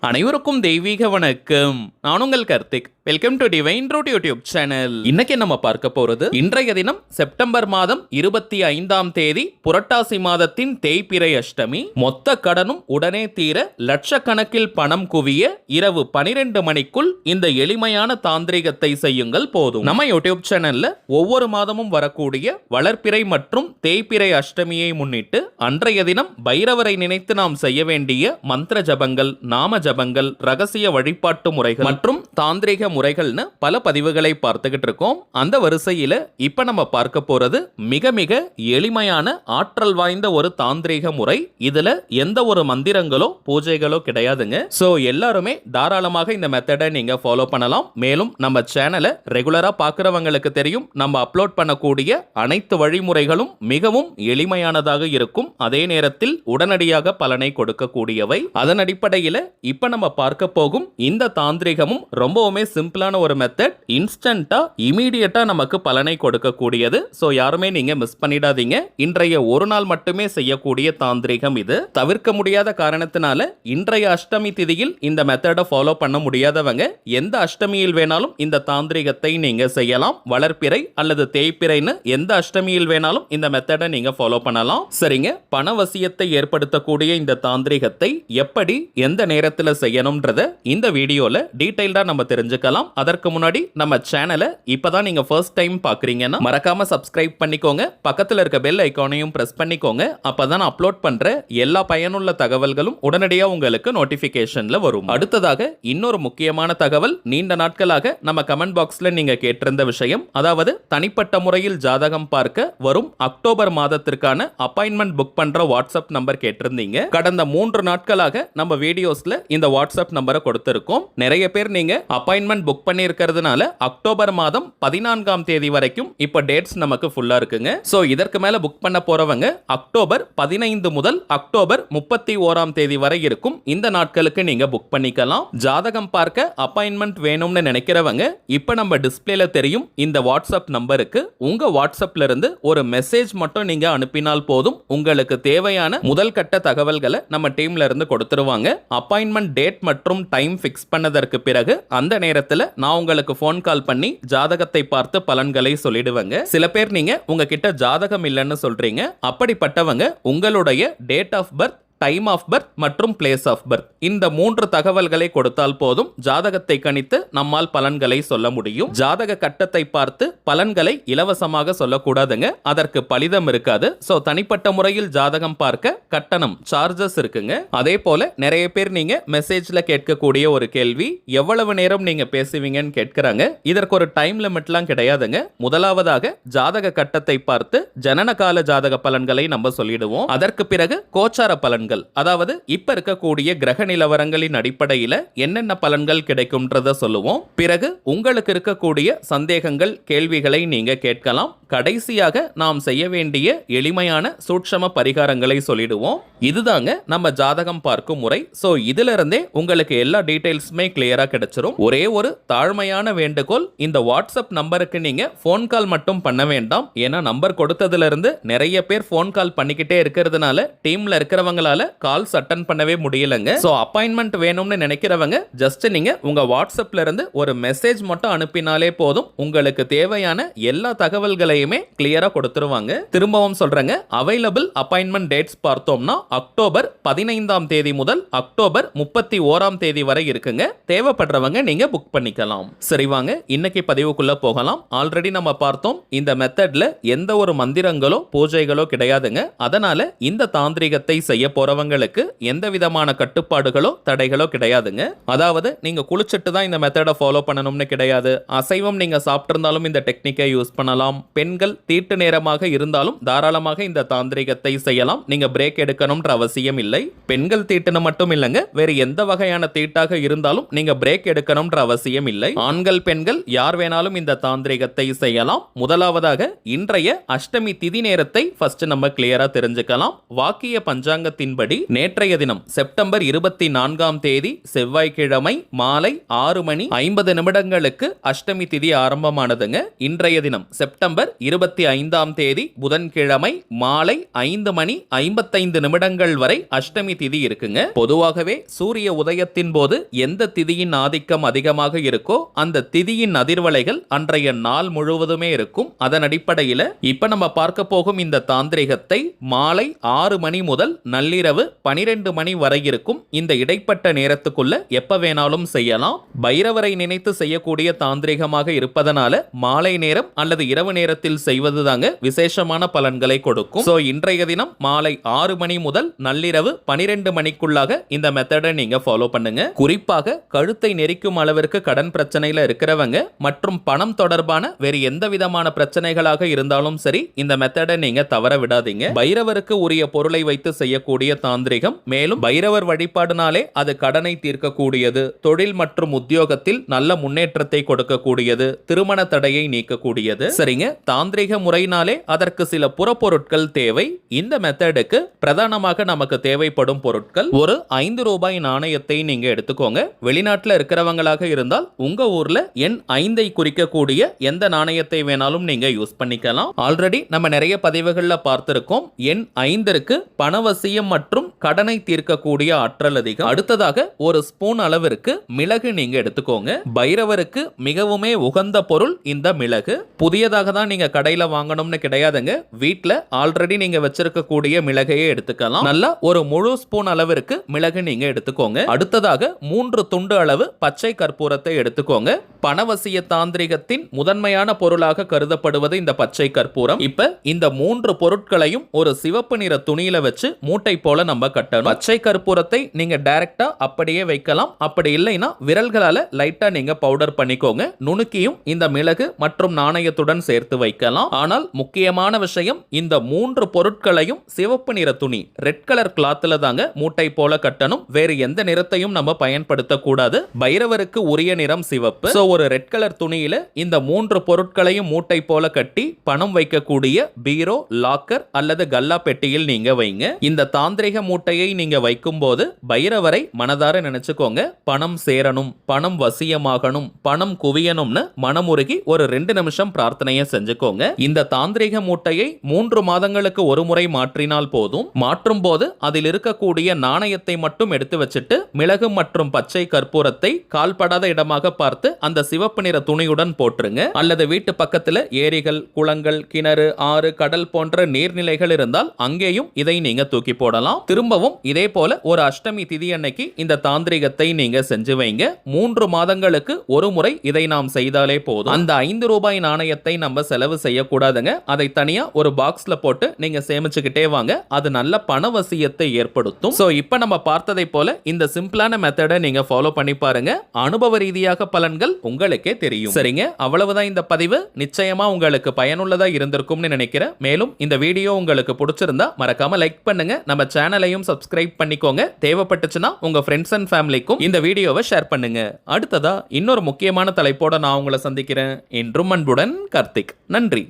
அனைவருக்கும் தெய்வீக வணக்கம். நான் உங்கள் Karthik. Welcome to divine route YouTube channel. இன்னைக்கு நம்ம பார்க்க போறது இன்றைய தினம் செப்டம்பர் மாதம் 25ஆம் தேதி புரட்டாசி மாதத்தின் தேய்பிறை அஷ்டமி. மொத்த கடனும் உடனே தீர லட்சக்கணக்கில் பணம் குவிய இரவு 12 மணிக்குள் இந்த எளிமையான தாந்திரிகத்தை செய்யுங்கள் போதும். நம்ம யூடியூப் சேனல்ல ஒவ்வொரு மாதமும் வரக்கூடிய வளர்ப்பிறை மற்றும் தேய்பிறை அஷ்டமியை முன்னிட்டு அன்றைய தினம் பைரவரை நினைத்து நாம் செய்ய வேண்டிய மந்திர ஜபங்கள், நாம ஜபங்கள், ரகசிய வழிபாட்டு முறைகள் மற்றும் தாந்திரிக முறைகள்னு பல பதிவுகளை பார்த்துக்கிட்டு இருக்கோம். அந்த வரிசையில இப்ப நம்ம பார்க்க போறது மிக மிக எளிமையான ஆற்றல் வாய்ந்த ஒரு தாந்திரிக முறை. இதுல எந்த ஒரு மந்திரங்களோ பூஜைகளோ கிடையாதுங்க. சோ எல்லாருமே தாராளமாக இந்த மெத்தடை நீங்க ஃபாலோ பண்ணலாம். மேலும் நம்ம சேனலை ரெகுலரா பார்க்கிறவங்களுக்கு தெரியும், நம்ம அப்லோட் பண்ணக்கூடிய அனைத்து வழிமுறைகளும் மிகவும் எளிமையானதாக இருக்கும். அதே நேரத்தில் உடனடியாக பலனை கொடுக்கக்கூடியவை. அதன் அடிப்படையில் இப்ப நம்ம பார்க்க போகும் இந்த தாந்திரிகமும் ரொம்பவுமே சிம்பிளான ஒரு மெத்தட். இன்ஸ்டன்டா இமீடியட்டா நமக்கு பலனை கொடுக்கக்கூடியது. சோ யாருமே நீங்க மிஸ் பண்ணிடாதீங்க. இன்றைய ஒரு நாள் மட்டுமே செய்யக்கூடிய தாந்திரிகம் இது. தவிர்க்க முடியாத காரணத்தினால இன்றைய அஷ்டமி திதியில் இந்த மெத்தடை ஃபாலோ பண்ண முடியாதவங்க எந்த அஷ்டமியில் வேணாலும் இந்த தாந்திரிகத்தை நீங்க செய்யலாம். வளர்ப்பிறை அல்லது தேய்பிறைன்னு எந்த அஷ்டமியில் வேணாலும் இந்த மெத்தடை நீங்க ஃபாலோ பண்ணலாம். சரிங்க, பணவசியத்தை ஏற்படுத்தக்கூடிய இந்த தாந்திரிகத்தை எப்படி எந்த நேரத்தில் செய்யணும்ன்றத இந்த வீடியோல டீடைல்டா நம்ம தெரிஞ்சுக்கலாம். அதற்கு முன்னாடி நம்ம சேனலை இப்பதான் நீங்க ஃபர்ஸ்ட் டைம் பாக்குறீங்கன்னா மறக்காம சப்ஸ்கிரைப் பண்ணிக்கோங்க. பக்கத்துல இருக்க பெல் ஐகானையும் பிரஸ் பண்ணிக்கோங்க. அப்பதான் அப்லோட் பண்ற எல்லா பயனுள்ள தகவல்களும் உடனடியாக உங்களுக்கு நோட்டிபிகேஷன்ல வரும். அடுத்ததாக இன்னொரு முக்கியமான தகவல், நீண்ட நாட்களாக நம்ம கமெண்ட் பாக்ஸ்ல நீங்க கேட்டிருந்த விஷயம், அதாவது தனிப்பட்ட முறையில் ஜாதகம் பார்க்க வரும் அக்டோபர் மாதத்திற்கான அப்பாயின்மெண்ட் புக் பண்ற வாட்ஸ்அப் நம்பர் கேட்டிருந்தீங்க. கடந்த 3 நாட்களாக நம்ம வீடியோஸ்ல இந்த வாட்ஸ்அப் நம்பரை கொடுத்திருக்கோம். நிறைய பேர் நீங்க அப்பாயின்மெண்ட் புக் பண்ணி இருக்கிறதுனால அக்டோபர் மாதம் 14ஆம் தேதி வரைக்கும் இப்ப டேட்ஸ் நமக்கு ஃபுல்லா இருக்குங்க. சோ இதற்கு மேல புக் பண்ண போறவங்க அக்டோபர் 15 முதல் அக்டோபர் 31ஆம் தேதி வரை இருக்கும் இந்த நாட்களுக்கு நீங்க புக் பண்ணிக்கலாம். ஜாதகம் பார்க்க அப்பாயின்மெண்ட் வேணும்னு நினைக்கிறவங்க இப்ப நம்ம டிஸ்பிளேல தெரியும் இந்த வாட்ஸ்அப் நம்பருக்கு உங்க வாட்ஸ்அப்ல இருந்து ஒரு மெசேஜ் மட்டும் நீங்க அனுப்பினால் போதும். உங்களுக்கு தேவையான முதல் கட்ட தகவல்களை நம்ம டீம்ல இருந்து கொடுத்துருவாங்க. அப்பாயின்மெண்ட் டேட் மற்றும் டைம் ஃபிக்ஸ் பண்ணதற்கு பிறகு அந்த நேரத்தில் நான் உங்களுக்கு ஃபோன் கால் பண்ணி ஜாதகத்தை பார்த்து பலன்களை சொல்லிடுவேங்க. சில பேர் நீங்க உங்ககிட்ட ஜாதகம் இல்லைன்னு சொல்றீங்க. அப்படிப்பட்டவங்க உங்களுடைய date of birth, time of birth மற்றும் பிளேஸ் ஆஃப் பர்த் இந்த 3 தகவல்களை கொடுத்தால் போதும். ஜாதகத்தை கணித்து நம்மால் பலன்களை சொல்ல முடியும். ஜாதக கட்டத்தை பார்த்து பலன்களை இலவசமாக சொல்லக்கூடாதுங்க, அதற்கு பலிதம் இருக்காது. சோ தனிப்பட்ட முறையில் ஜாதகம் பார்க்க கட்டணம், சார்ஜஸ் இருக்குங்க. அதே போல நிறைய பேர் நீங்க மெசேஜ்ல கேட்கக்கூடிய ஒரு கேள்வி, எவ்வளவு நேரம் நீங்க பேசுவீங்கன்னு கேட்கிறாங்க. இதற்கு ஒரு டைம் லிமிட்லாம் கிடையாதுங்க. முதலாவதாக ஜாதக கட்டத்தை பார்த்து ஜனன கால ஜாதக பலன்களை நம்ம சொல்லிடுவோம். அதற்கு பிறகு கோச்சார பலன்கள், அதாவது இப்ப இருக்கக்கூடிய கிரக நிலவரங்களின் அடிப்படையில் என்னென்ன பலன்கள் கிடைக்கும்ன்றத சொல்லுவோம். பிறகு உங்களுக்கு இருக்கக்கூடிய சந்தேகங்கள், கேள்விகளை நீங்க கேட்கலாம். கடைசியாக நாம் செய்ய வேண்டிய எளிமையான சூட்சம பரிகாரங்களை சொல்லிடுவோம். இதுதாங்க நம்ம ஜாதகம் பார்க்கும் முறை. சோ இதுல இருந்தே உங்களுக்கு எல்லா டீடைல்ஸுமே கிளியரா கிடைச்சிரும். ஒரே ஒரு தாழ்மையான வேண்டுகோள், இந்த வாட்ஸ்அப் நம்பருக்கு நீங்க போன் கால் மட்டும் பண்ண வேண்டாம். ஏன்னா நம்பர் கொடுத்ததுல இருந்து நிறைய பேர் போன் கால் பண்ணிக்கிட்டே இருக்கிறதுனால டீம்ல இருக்கிறவங்களால கால்ஸ் அட்டன் பண்ணவே முடியலங்க. சோ அப்பாயின்மெண்ட் வேணும்னு நினைக்கிறவங்க ஜஸ்ட் நீங்க உங்க வாட்ஸ்அப்ல இருந்து ஒரு மெசேஜ் மட்டும் அனுப்பினாலே போதும். உங்களுக்கு தேவையான எல்லா தகவல்களையுமே கிளியரா கொடுத்துருவாங்க. திரும்பவும் சொல்றேங்க, அவைலபிள் அப்பாயின்மெண்ட் டேட்ஸ் பார்த்தோம்னா அக்டோபர் 15ஆம் தேதி முதல் அக்டோபர் 31ஆம் தேதி வரை இருக்குங்க. தேவைப்படுறவங்க நீங்க புக் பண்ணிக்கலாம். சரி வாங்க இன்னைக்கு பதிவுக்குள்ள போகலாம். ஆல்ரெடி நம்ம பார்த்தோம், இந்த மெத்தட்ல எந்த ஒரு மந்திரங்களோ பூஜைகளோ கிடையாதுங்க. அதனால இந்த தாந்திரிகத்தை செய்ய போறவங்களுக்கு எந்த விதமான கட்டுப்பாடுகளோ தடைகளோ கிடையாதுங்க. அதாவது நீங்க குளிச்சிட்டு தான் இந்த மெத்தடை ஃபாலோ பண்ணணும்னு கிடையாது. அசைவம் நீங்க சாப்பிட்டிருந்தாலும் இந்த டெக்னிக்கை யூஸ் பண்ணலாம். பெண்கள் தீட்டு நேரமாக இருந்தாலும் தாராளமாக இந்த தாந்திரிகத்தை செய்யலாம். நீங்க பிரேக் எடுக்கணும்ன்ற அவசியம் இல்லை. பெண்கள் தீட்டுன்னு மட்டும் இல்லைங்க, வேறு எந்த வகையான தீட்டாக இருந்தாலும் நீங்க பிரேக் எடுக்கணும்ன்ற அவசியம் இல்லை. ஆண்கள் பெண்கள் யார் வேணாலும் இந்த தாந்திரிகத்தை செய்யலாம். முதலாவதாக இன்றைய அஷ்டமி திதி நேரத்தை ஃபர்ஸ்ட் நம்ம கிளியரா தெரிஞ்சுக்கலாம். வாக்கிய பஞ்சாங்கத்தின் முறையின்படி நேற்றைய தினம் செப்டம்பர் 24ஆம் தேதி செவ்வாய்க்கிழமை மாலை 6:50 நிமிடங்களுக்கு அஷ்டமி திதி ஆரம்பமானதுங்க. இன்றைய தினம் செப்டம்பர் 25ஆம் தேதி புதன்கிழமை மாலை 5:55 நிமிடங்கள் வரை அஷ்டமி திதி இருக்குங்க. பொதுவாகவே சூரிய உதயத்தின் போது எந்த திதியின் ஆதிக்கம் அதிகமாக இருக்கோ அந்த திதியின் அதிர்வலைகள் அன்றைய நாள் முழுவதுமே இருக்கும். அதன் அடிப்படையில் இப்ப நம்ம பார்க்க போகும் இந்த தாந்திரிகத்தை மாலை 6 மணி முதல் நள்ளிரவு 12 மணி வரை இருக்கும் இந்த இடைப்பட்ட நேரத்துக்குள்ள எப்ப வேணாலும் செய்யலாம். பைரவரை நினைத்து செய்யக்கூடிய தாந்திரிகமாக இருப்பதனால மாலை நேரம் அல்லது இரவு நேரத்தில் செய்வது தாங்க விசேஷமான பலன்களை கொடுக்கும். சோ இன்றைய தினம் மாலை 6 மணி முதல் நள்ளிரவு 12 மணிக்குள்ளாக இந்த மெத்தடை நீங்க ஃபாலோ பண்ணுங்க. குறிப்பாக கழுத்தை நெரிக்கும் அளவிற்கு கடன் பிரச்சனையில இருக்கிறவங்க மற்றும் பணம் தொடர்பான வேறு எந்த விதமான பிரச்சனைகளாக இருந்தாலும் சரி இந்த மெத்தடை நீங்க தவற விடாதீங்க. பைரவருக்கு உரிய பொருளை வைத்து செய்யக்கூடிய தாந்திரிகம். மேலும் பைரவர் வழிபாடுனாலே அது கடனை தீர்க்கக்கூடியது, தொழில் மற்றும் உத்தியோகத்தில் நல்ல முன்னேற்றத்தை கொடுக்கக்கூடியது, திருமண தடையை நீக்கக்கூடியது. சரிங்க, தாந்திரிக முறையினாலே அதற்கு சில புறப்பொருட்கள் தேவை. இந்த மெத்தடுக்கு பிரதானமாக நமக்கு தேவைப்படும் பொருட்கள் ஒரு 5 ரூபாய் நாணயத்தை நீங்க எடுத்துக்கோங்க. வெளிநாட்டில் இருக்கிறவங்களாக இருந்தால் உங்க ஊர்ல எண் 5ஐ குறிக்கக்கூடிய எந்த நாணயத்தை வேணாலும் நீங்க யூஸ் பண்ணிக்கலாம். ஆல்ரெடி நம்ம நிறைய பதிவுகள்ல பார்த்திருக்கோம். எண் 5ற்கு பணவசியம் மற்றும் கடனை தீர்க்கக்கூடிய ஆற்றல் அதிகம். அடுத்ததாக ஒரு ஸ்பூன் அளவிற்கு மிளகு நீங்க எடுத்துக்கோங்க. பைரவருக்கு மிகவுமே உகந்த பொருள் இந்த மிளகு. புதியதாக தான் நீங்க கடையில வாங்கணும்னு கிடையாதுங்க. வீட்ல ஆல்ரெடி நீங்க வச்சிருக்கக்கூடிய மிளகையே எடுத்துக்கலாம். நல்லா ஒரு முழு ஸ்பூன் அளவிற்கு மிளகு நீங்க எடுத்துக்கோங்க. அடுத்ததாக 3 துண்டு அளவு பச்சை கற்பூரத்தை எடுத்துக்கோங்க. பணவசிய தாந்திரிகத்தின் முதன்மையான பொருளாக கருதப்படுவது இந்த பச்சை கற்பூரம். இப்ப இந்த 3 பொருட்களையும் ஒரு சிவப்பு நிற துணியில வச்சு மூட்டை போல நம்ம கட்டணும். பச்சை கற்பூரத்தை நீங்க டைரக்டா அப்படியே வைக்கலாம். அப்படி இல்லைன்னா விரல்களால லைட்டா நீங்க பவுடர் பண்ணிக்கோங்க. நுணுக்கியும் இந்த மிளகு மற்றும் நாணயத்துடன் சேர்த்து வைக்கலாம். ஆனால் முக்கியமான விஷயம், இந்த 3 பொருட்களையும் சிவப்பு நிற துணி ரெட் கலர் கிளாத்ல தாங்க மூட்டை போல கட்டணும். வேறு எந்த நிறத்தையும் நம்ம பயன்படுத்த கூடாது. பைரவருக்கு உரிய நிறம் சிவப்பு. சோ ஒரு ரெட் கலர் துணியில இந்த 3 பொருட்களையும் மூட்டை போல கட்டி பணம் வைக்கக்கூடிய பீரோ, லாக்கர் அல்லது கல்லா பெட்டியில் நீங்க வைங்க. இந்த தாந்திரிக மூட்டையை நீங்க வைக்கும் போது பைரவரை மனதார நினைச்சுக்கோங்க. பணம் சேரணும், பணம் வசியமாகணும், பணம் குவியணும்னு மனமுருகி ஒரு 2 நிமிஷம் பிரார்த்தனையை செஞ்சுக்கோங்க. இந்த தாந்திரிக மூட்டையை 3 மாதங்களுக்கு ஒரு முறை மாற்றினால் போதும். மாற்றும் போது அதில் இருக்கக்கூடிய நாணயத்தை மட்டும் எடுத்து வச்சுட்டு மிளகு மற்றும் பச்சை கற்பூரத்தை கால்படாத இடமாக பார்த்து அந்த சிவப்பு நிற துணியுடன் போட்டுருங்க. அல்லது வீட்டு பக்கத்துல ஏரிகள், குளங்கள், கிணறு, ஆறு, கடல் போன்ற நீர்நிலைகள் இருந்தால் அங்கேயும் இதை நீங்க தூக்கி போடலாம். திரும்பவும் இதே போல ஒரு அஷ்டமி திதி அன்னைக்கு இந்த தாந்திரிகத்தை நீங்க செஞ்சு வைங்க. 3 மாதங்களுக்கு ஒரு முறை இதை நாம் செய்தாலே போதும். அந்த 5 ரூபாய் நாணயத்தை நம்ம செலவு செய்யக்கூடாதுங்க. அதை தனியா ஒரு பாக்ஸ்ல போட்டு நீங்க சேமிச்சுக்கிட்டே வாங்க. அது நல்ல பணவசியத்தை ஏற்படுத்தும். சோ இப்ப நம்ம பார்த்ததை போல இந்த சிம்பிளான மெத்தடை நீங்க ஃபாலோ பண்ணி பாருங்க. அனுபவ ரீதியாக பலன்கள் உங்களுக்கே தெரியும். சரிங்க, அவ்வளவுதான் இந்த பதிவு. நிச்சயமா உங்களுக்கு பயனுள்ளதா இருந்திருக்கும்னு நினைக்கிறேன். மேலும் இந்த வீடியோ உங்களுக்கு பிடிச்சிருந்தா மறக்காம லைக் பண்ணுங்க. நம்ம சேனலையும் சப்ஸ்கிரைப் பண்ணிக்கோங்க. தேவைப்பட்டுச்சுன்னா உங்க ஃப்ரெண்ட்ஸ் அண்ட் ஃபேமிலிக்கும் இந்த வீடியோவை ஷேர் பண்ணுங்க. அடுத்ததா இன்னொரு முக்கியமான தலைப்போட நான் உங்களை சந்திக்கிறேன். என்றும் அன்புடன் கார்த்திக். நன்றி.